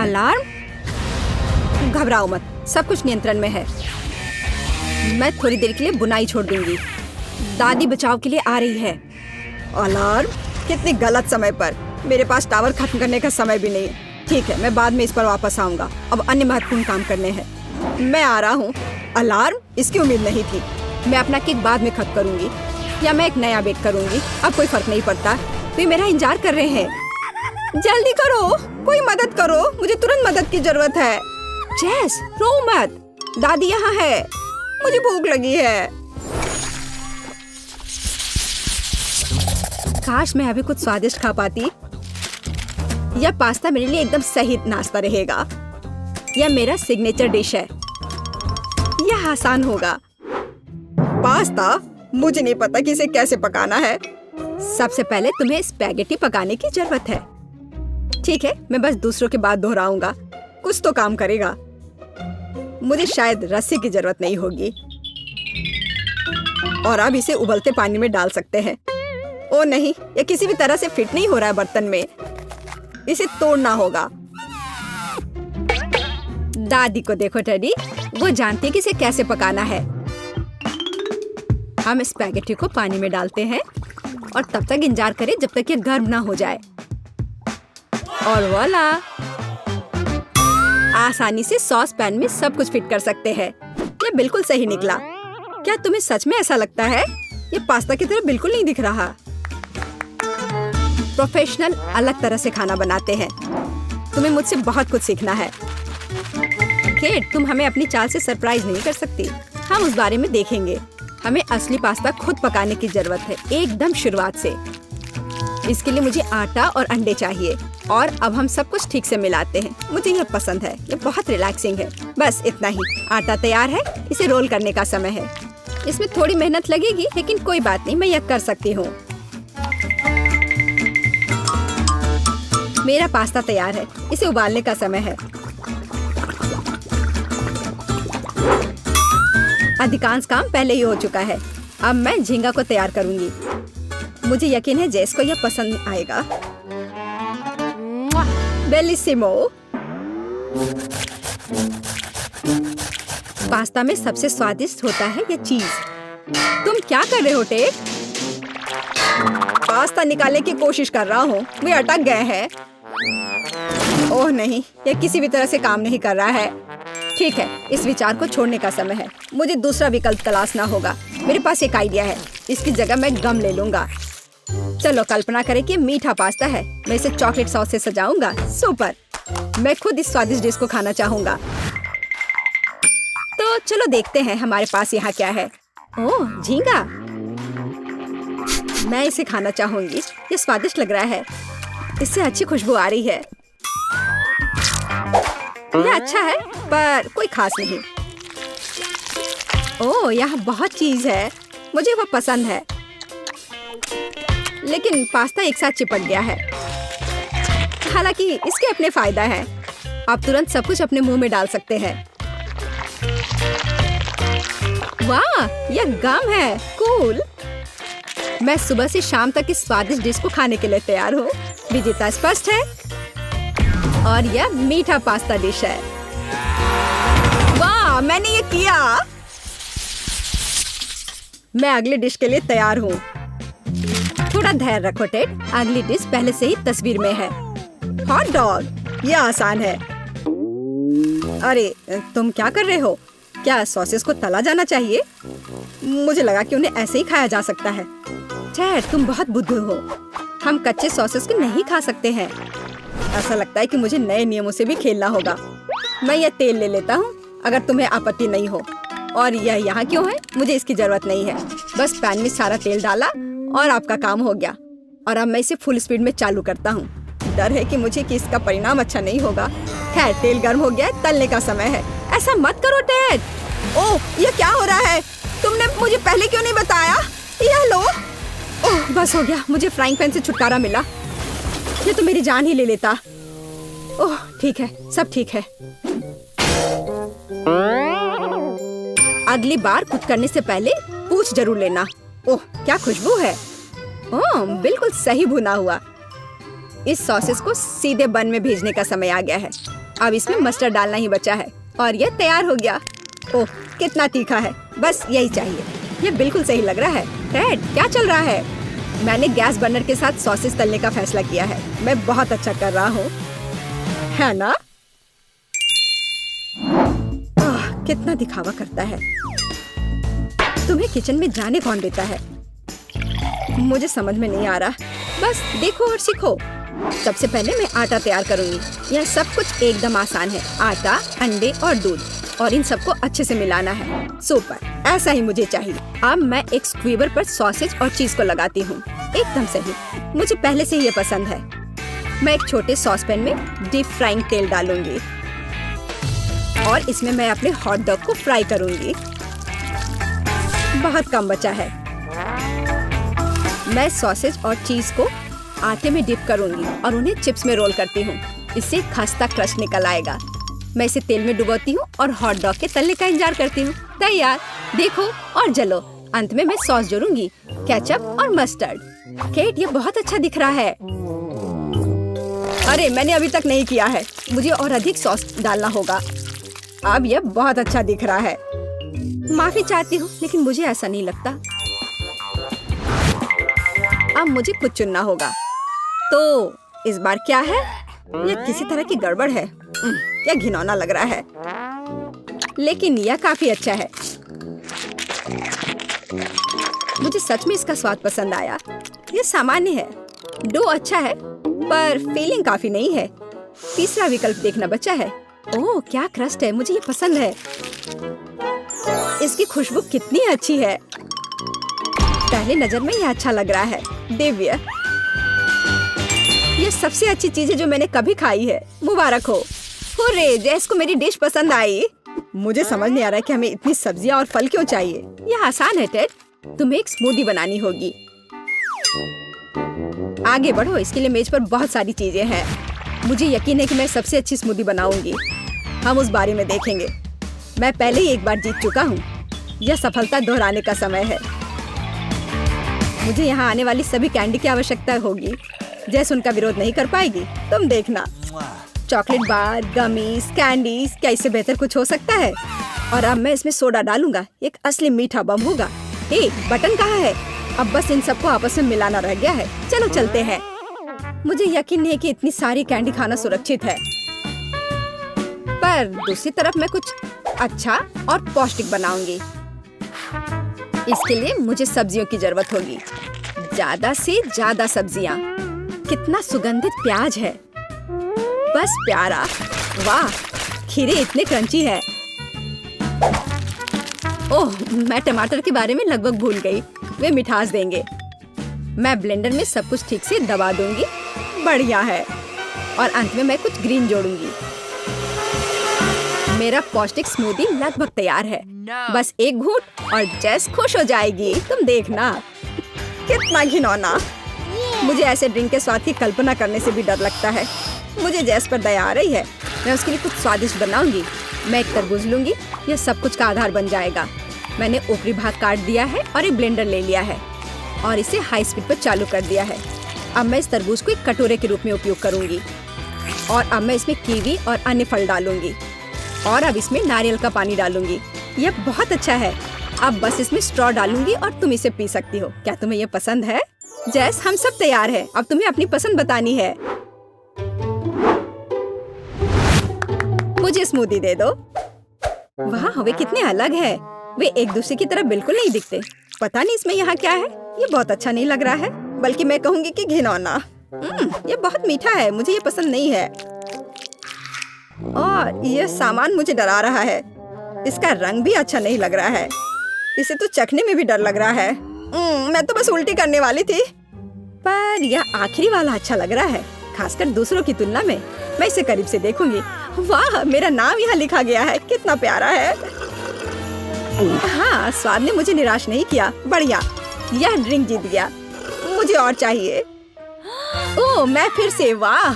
Alarm? घबराओ मत, सब कुछ नियंत्रण में है। मैं थोड़ी देर के लिए बुनाई छोड़ दूंगी। दादी बचाव के लिए आ रही है। अलार्म? कितनी गलत समय पर। मेरे पास टावर खत्म करने का समय भी नहीं है। ठीक है, मैं बाद में इस पर वापस आऊंगा। अब अन्य महत्वपूर्ण काम करने हैं। मैं आ रहा हूँ। अलार्म? इसकी उम्मीद नहीं थी। मैं अपना केक बाद में खत्म करूंगी या मैं एक नया बेक करूंगी, अब कोई फर्क नहीं पड़ता। वे मेरा इंतजार कर रहे हैं। जल्दी करो, कोई मदद करो, मुझे तुरंत मदद की जरूरत है। जेस, रो मत, दादी यहाँ है, मुझे भूख लगी है। काश मैं अभी कुछ स्वादिष्ट खा पाती। यह पास्ता मेरे लिए एकदम सही नाश्ता रहेगा। यह मेरा सिग्नेचर डिश है। यह आसान होगा। पास्ता? मुझे नहीं पता कि इसे कैसे पकाना है। सबसे पहले तुम्हें स्पैगेटी पकाने की जरूरत है। ठीक है, मैं बस दूसरों की बात दोहराऊंगा, कुछ तो काम करेगा। मुझे शायद रस्सी की जरूरत नहीं होगी। और अब इसे उबलते पानी में डाल सकते हैं। ओ नहीं, यह किसी भी तरह से फिट नहीं हो रहा है बर्तन में। इसे तोड़ना होगा। दादी को देखो टेडी, वो जानती है कि इसे कैसे पकाना है। हम स्पैगेटी को पानी में डालते हैं और तब तक इंतजार करें जब तक ये गर्म ना हो जाए। और वोला, आसानी से सॉस पैन में सब कुछ फिट कर सकते हैं। ये बिल्कुल सही निकला। क्या तुम्हें सच में ऐसा लगता है? ये पास्ता की तरह बिल्कुल नहीं दिख रहा। प्रोफेशनल अलग तरह से खाना बनाते हैं। तुम्हें मुझसे बहुत कुछ सीखना है। केट, तुम हमें अपनी चाल से सरप्राइज नहीं कर सकती। हम उस बारे में देखेंगे। हमें असली पास्ता खुद पकाने की जरूरत है, एकदम शुरुआत से। इसके लिए मुझे आटा और अंडे चाहिए। और अब हम सब कुछ ठीक से मिलाते हैं। मुझे यह पसंद है, ये बहुत रिलैक्सिंग है। बस इतना ही। आटा तैयार है, इसे रोल करने का समय है। इसमें थोड़ी मेहनत लगेगी, लेकिन कोई बात नहीं, मैं यह कर सकती हूँ। मेरा पास्ता तैयार है, इसे उबालने का समय है। अधिकांश काम पहले ही हो चुका है। अब मैं झींगा को तैयार करूंगी। मुझे यकीन है जेस को यह पसंद आएगा। बेलिसिमो। पास्ता में सबसे स्वादिष्ट होता है यह चीज। तुम क्या कर रहे हो टेक? पास्ता निकालने की कोशिश कर रहा हूँ, वे अटक गए हैं। ओह नहीं, यह किसी भी तरह से काम नहीं कर रहा है। ठीक है, इस विचार को छोड़ने का समय है। मुझे दूसरा विकल्प तलाशना होगा। मेरे पास एक आइडिया है। इसकी जगह मैं गम ले लूंगा। चलो कल्पना करें कि मीठा पास्ता है। मैं इसे चॉकलेट सॉस से सजाऊंगा। सुपर। मैं खुद इस स्वादिष्ट डिश को खाना चाहूंगा। तो चलो देखते हैं हमारे पास यहाँ क्या है। ओह, झींगा। मैं इसे खाना चाहूंगी। ये स्वादिष्ट लग रहा है। इससे अच्छी खुशबू आ रही है। यह अच्छा है, पर कोई खास नहीं। ओह, यहाँ बहुत चीज है। मुझे वह पसंद है, लेकिन पास्ता एक साथ चिपक गया है। हालांकि इसके अपने फायदा हैं। आप तुरंत सब कुछ अपने मुंह में डाल सकते हैं। वाह, यह गम है। कूल। मैं सुबह से शाम तक इस स्वादिष्ट डिश को खाने के लिए तैयार हूँ। विजेता स्पष्ट है और यह मीठा पास्ता डिश है। वाह, मैंने ये किया। मैं अगली डिश के लिए तैयार हूँ। थोड़ा धैर्य रखो टेड, अगली डिश पहले से ही तस्वीर में है। Hot dog. यह आसान है। अरे तुम क्या कर रहे हो? क्या सॉसेस को तला जाना चाहिए? मुझे लगा कि उन्हें ऐसे ही खाया जा सकता है। टेड, तुम बहुत बुद्धू हो। हम कच्चे सॉसेस को नहीं खा सकते हैं। ऐसा लगता है कि मुझे नए नियमों से भी खेलना होगा। मैं यह तेल ले लेता हूँ, अगर तुम्हें आपत्ति नहीं हो। और यह यहाँ क्यों है? मुझे इसकी जरूरत नहीं है। बस पैन में सारा तेल डाला और आपका काम हो गया। और अब मैं इसे फुल स्पीड में चालू करता हूँ। डर है कि मुझे कि इसका परिणाम अच्छा नहीं होगा। खैर, तेल गर्म हो गया है, तलने का समय है। ऐसा मत करो टेड। ओह, यह क्या हो रहा है? तुमने मुझे पहले क्यों नहीं बताया? यह लो। ओह, बस हो गया, मुझे फ्राइंग पैन से छुटकारा मिला। ये तो मेरी जान ही ले लेता। ओह, ठीक है, सब ठीक है। अगली बार कुछ करने से पहले पूछ जरूर लेना। ओह, क्या खुशबू है। ओह, बिल्कुल सही भुना हुआ। इस सॉसेस को सीधे बन में भेजने का समय आ गया है। अब इसमें मस्टर्ड डालना ही बचा है और ये तैयार हो गया। ओह कितना तीखा है, बस यही चाहिए। ये बिल्कुल सही लग रहा है। टेड क्या चल रहा है? मैंने गैस बर्नर के साथ सॉसेस तलने का फैसला किया है। मैं बहुत अच्छा कर रहा हूँ, है ना? कितना दिखावा करता है। तुम्हें किचन में जाने कौन देता है? मुझे समझ में नहीं आ रहा। बस देखो और सीखो। सबसे पहले मैं आटा तैयार करूंगी। यह सब कुछ एकदम आसान है। आटा, अंडे और दूध, और इन सबको अच्छे से मिलाना है। सुपर, ऐसा ही मुझे चाहिए। अब मैं एक स्क्वीवर पर सॉसेज और चीज को लगाती हूँ। एकदम सही, मुझे पहले से ही ये पसंद है। मैं एक छोटे सॉस पैन में डीप फ्राइंग तेल डालूंगी और इसमें मैं अपने हॉट डॉग को फ्राई करूंगी। बहुत कम बचा है। मैं सॉसेज और चीज को आटे में डिप करूंगी और उन्हें चिप्स में रोल करती हूँ। इससे खस्ता क्रस्ट निकल आएगा। मैं इसे तेल में डुबोती हूँ और हॉट डॉग के तलने का इंतजार करती हूँ। तैयार, देखो और जलो। अंत में मैं सॉस जोड़ूंगी, केचप और मस्टर्ड। केट, ये बहुत अच्छा दिख रहा है। अरे मैंने अभी तक नहीं किया है, मुझे और अधिक सॉस डालना होगा। अब यह बहुत अच्छा दिख रहा है। माफी चाहती हूँ, लेकिन मुझे ऐसा नहीं लगता। अब मुझे कुछ चुनना होगा। तो इस बार क्या है? यह किसी तरह की गड़बड़ है। यह घिनौना लग रहा है, लेकिन यह काफी अच्छा है। मुझे सच में इसका स्वाद पसंद आया। यह सामान्य है। डो अच्छा है, पर फीलिंग काफी नहीं है। तीसरा विकल्प देखना बचा है। ओह क्या क्रस्ट है, मुझे ये पसंद है। इसकी खुशबू कितनी अच्छी है। पहले नजर में यह अच्छा लग रहा है। दिव्य, ये सबसे अच्छी चीज है जो मैंने कभी खाई है। मुबारक हो। हुर्रे, जैस को मेरी डिश पसंद आई। मुझे समझ नहीं आ रहा कि हमें इतनी सब्जियां और फल क्यों चाहिए। यह आसान है टेड, तुम्हें एक स्मूदी बनानी होगी। आगे बढ़ो, इसके लिए मेज पर बहुत सारी चीजें हैं। मुझे यकीन है कि मैं सबसे अच्छी स्मूदी बनाऊंगी। हम उस बारे में देखेंगे। मैं पहले ही एक बार जीत चुका हूँ। यह सफलता दोहराने का समय है। मुझे यहाँ आने वाली सभी कैंडी की आवश्यकता होगी। जैस उनका विरोध नहीं कर पाएगी, तुम देखना। चॉकलेट बार, गमीज, कैंडीज, क्या इससे बेहतर कुछ हो सकता है? और अब मैं इसमें सोडा डालूंगा। एक असली मीठा बम होगा। हे, बटन कहाँ है? अब बस इन सबको आपस में मिलाना रह गया है। चलो चलते हैं। मुझे यकीन नहीं कि इतनी सारी कैंडी खाना सुरक्षित है, पर दूसरी तरफ मैं कुछ अच्छा और पौष्टिक बनाऊंगी। इसके लिए मुझे सब्जियों की जरूरत होगी, ज्यादा से ज्यादा सब्जियां। कितना सुगंधित प्याज है, बस प्यारा। वाह, खीरे इतने क्रंची है। ओह, मैं टमाटर के बारे में लगभग भूल गई। वे मिठास देंगे। मैं ब्लेंडर में सब कुछ ठीक से दबा दूंगी। बढ़िया है। और अंत में मैं कुछ ग्रीन जोड़ूंगी। मेरा पौष्टिक स्मूदी लगभग तैयार है। बस एक घूंट और जेस खुश हो जाएगी। तुम देखना। कितना घिनौना। मुझे ऐसे ड्रिंक के स्वाद की कल्पना करने से भी डर लगता है। मुझे जेस पर दया आ रही है। मैं उसके लिए कुछ स्वादिष्ट बनाऊंगी। मैं एक तरबूज लूंगी। यह सब कुछ का आधार बन जाएगा। मैंने ऊपरी भाग काट दिया है और एक ब्लेंडर ले लिया है और इसे हाई स्पीड पर चालू कर दिया है। अब मैं इस तरबूज को एक कटोरे के रूप में उपयोग करूंगी और अब मैं इसमें कीवी और अन्य फल डालूंगी और अब इसमें नारियल का पानी डालूंगी। यह बहुत अच्छा है। अब बस इसमें स्ट्रॉ डालूंगी और तुम इसे पी सकती हो। क्या तुम्हें यह पसंद है? जैस, हम सब तैयार हैं। अब तुम्हें अपनी पसंद बतानी है। मुझे स्मूदी दे दो। वाह, वे कितने अलग है। वे एक दूसरे की तरह बिल्कुल नहीं दिखते। पता नहीं इसमें यहाँ क्या है। ये बहुत अच्छा नहीं लग रहा है, बल्कि मैं कहूँगी कि घिनौना। ये बहुत मीठा है। मुझे ये पसंद नहीं है और यह सामान मुझे डरा रहा है। इसका रंग भी अच्छा नहीं लग रहा है। इसे तो चखने में भी डर लग रहा है। मैं तो बस उल्टी करने वाली थी, पर यह आखिरी वाला अच्छा लग रहा है, खासकर दूसरों की तुलना में। मैं इसे करीब से देखूंगी। वाह, मेरा नाम यहाँ लिखा गया है। कितना प्यारा है। हाँ, स्वाद ने मुझे निराश नहीं किया। बढ़िया, यह ड्रिंक जीत गया। मुझे और चाहिए। ओह, मैं फिर से। वाह,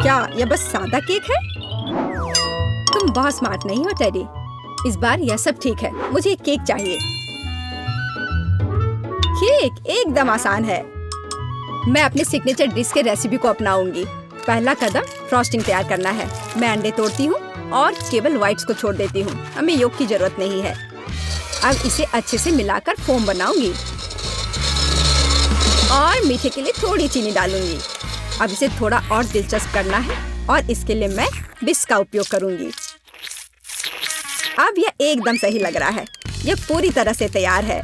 क्या यह बस सादा केक है? तुम बहुत स्मार्ट नहीं हो टेडी। इस बार यह सब ठीक है। मुझे एक केक चाहिए। केक एकदम आसान है। मैं अपने सिग्नेचर डिश के रेसिपी को अपनाऊंगी। पहला कदम फ्रॉस्टिंग तैयार करना है। मैं अंडे तोड़ती हूँ और केवल व्हाइट्स को छोड़ देती हूँ। हमें योग की जरूरत नहीं है। अब इसे अच्छे से मिलाकर फोम बनाऊंगी और मीठे के लिए थोड़ी चीनी डालूंगी। अब इसे थोड़ा और दिलचस्प करना है और इसके लिए मैं विस्क का उपयोग करूंगी। अब यह एकदम सही लग रहा है। यह पूरी तरह से तैयार है।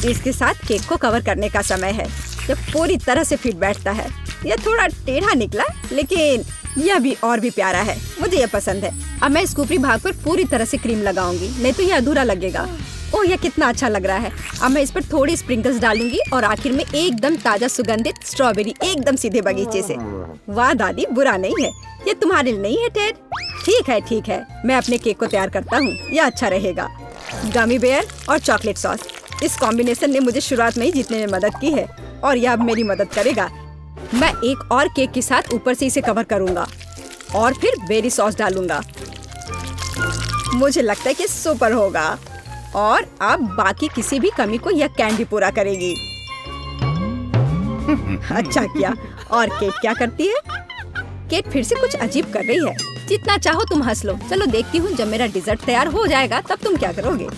इसके साथ केक को कवर करने का समय है। यह पूरी तरह से फिट बैठता है। यह थोड़ा टेढ़ा निकला, लेकिन यह भी और भी प्यारा है। मुझे यह पसंद है। अब मैं इस ऊपरी भाग पर पूरी तरह से क्रीम लगाऊंगी, नहीं तो यह अधूरा लगेगा। ओह, यह कितना अच्छा लग रहा है। अब मैं इस पर थोड़ी स्प्रिंकल्स डालूंगी और आखिर में एकदम ताजा सुगंधित स्ट्रॉबेरी, एकदम सीधे बगीचे से। वाह दादी, बुरा नहीं है। ये तुम्हारे लिए नहीं है टेड? ठीक है, मैं अपने केक को तैयार करता हूँ। यह अच्छा रहेगा। गमी बेयर और चॉकलेट सॉस, इस कॉम्बिनेशन ने मुझे शुरुआत में ही जीतने में मदद की है और यह अब मेरी मदद करेगा। मैं एक और केक के साथ ऊपर से इसे कवर करूंगा और फिर बेरी सॉस डालूंगा। मुझे लगता है कि सुपर होगा और अब बाकी किसी भी कमी को यह कैंडी पूरा करेगी। अच्छा किया। और केट क्या करती है? केट फिर से कुछ अजीब कर रही है। जितना चाहो तुम हंस लो। चलो देखती हूँ, जब मेरा डिजर्ट तैयार हो जाएगा तब तुम क्या करोगे।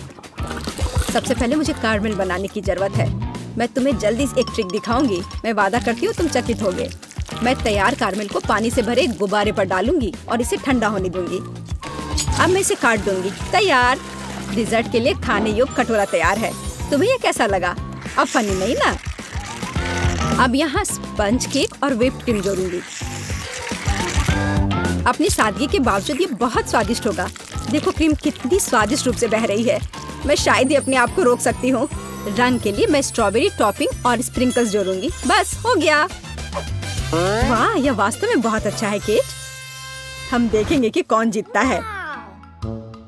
सबसे पहले मुझे कारमेल बनाने की जरूरत है। मैं तुम्हें जल्दी एक ट्रिक दिखाऊंगी। मैं वादा करती हूँ तुम चकित होगे। मैं तैयार कारमेल को पानी से भरे गुब्बारे पर डालूंगी और इसे ठंडा होने दूंगी। अब मैं इसे काट दूंगी। तैयार। डिजर्ट के लिए खाने योग्य कटोरा तैयार है। तुम्हें यह कैसा लगा? अब फनी नहीं ना? अब यहाँ स्पंज केक और व्हिप्ड क्रीम जोड़ूंगी। अपनी सादगी के बावजूद ये बहुत स्वादिष्ट होगा। देखो क्रीम कितनी स्वादिष्ट रूप से बह रही है। मैं शायद ही अपने आप को रोक सकती हूँ। रंग के लिए मैं स्ट्रॉबेरी टॉपिंग और स्प्रिंकल्स जोड़ूंगी। बस हो गया। वाह, यह वास्तव में बहुत अच्छा है केट। हम देखेंगे कि कौन जीतता है।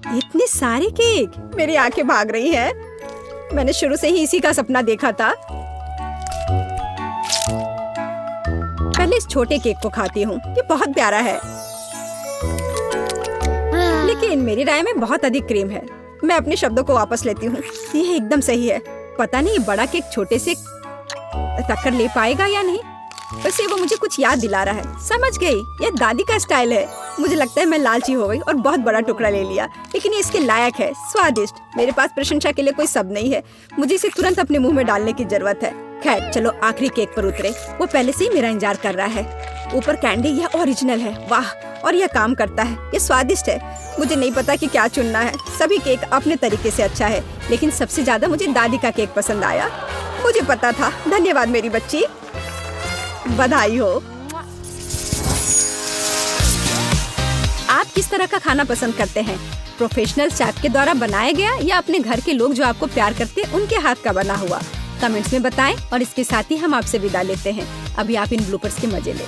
इतने सारे केक, मेरी आंखें भाग रही हैं। मैंने शुरू से ही इसी का सपना देखा था। पहले इस छोटे केक को खाती हूँ। ये बहुत प्यारा है, लेकिन मेरी राय में बहुत अधिक क्रीम है। मैं अपने शब्दों को वापस लेती हूँ। ये एकदम सही है। पता नहीं बड़ा केक छोटे से टक्कर ले पाएगा या नहीं। वैसे वो मुझे कुछ याद दिला रहा है। समझ गई, यह दादी का स्टाइल है। मुझे लगता है मैं लालची हो गई और बहुत बड़ा टुकड़ा ले लिया, लेकिन ये इसके लायक है। स्वादिष्ट। मेरे पास प्रशंसा के लिए कोई शब्द नहीं है। मुझे इसे तुरंत अपने मुंह में डालने की जरूरत है। खैर चलो आखिरी केक पर उतरे। वो पहले से ही मेरा इंतजार कर रहा है। ऊपर कैंडी, यह ओरिजिनल है। वाह, और यह काम करता है। ये स्वादिष्ट है। मुझे नहीं पता कि क्या चुनना है। सभी केक अपने तरीके से अच्छा है, लेकिन सबसे ज्यादा मुझे दादी का केक पसंद आया। मुझे पता था। धन्यवाद मेरी बच्ची। बधाई हो। आप किस तरह का खाना पसंद करते हैं? प्रोफेशनल शेफ के द्वारा बनाया गया या अपने घर के लोग जो आपको प्यार करते हैं उनके हाथ का बना हुआ? कमेंट्स में बताएं और इसके साथ ही हम आपसे विदा लेते हैं। अभी आप इन ब्लूपर्स के मजे लें।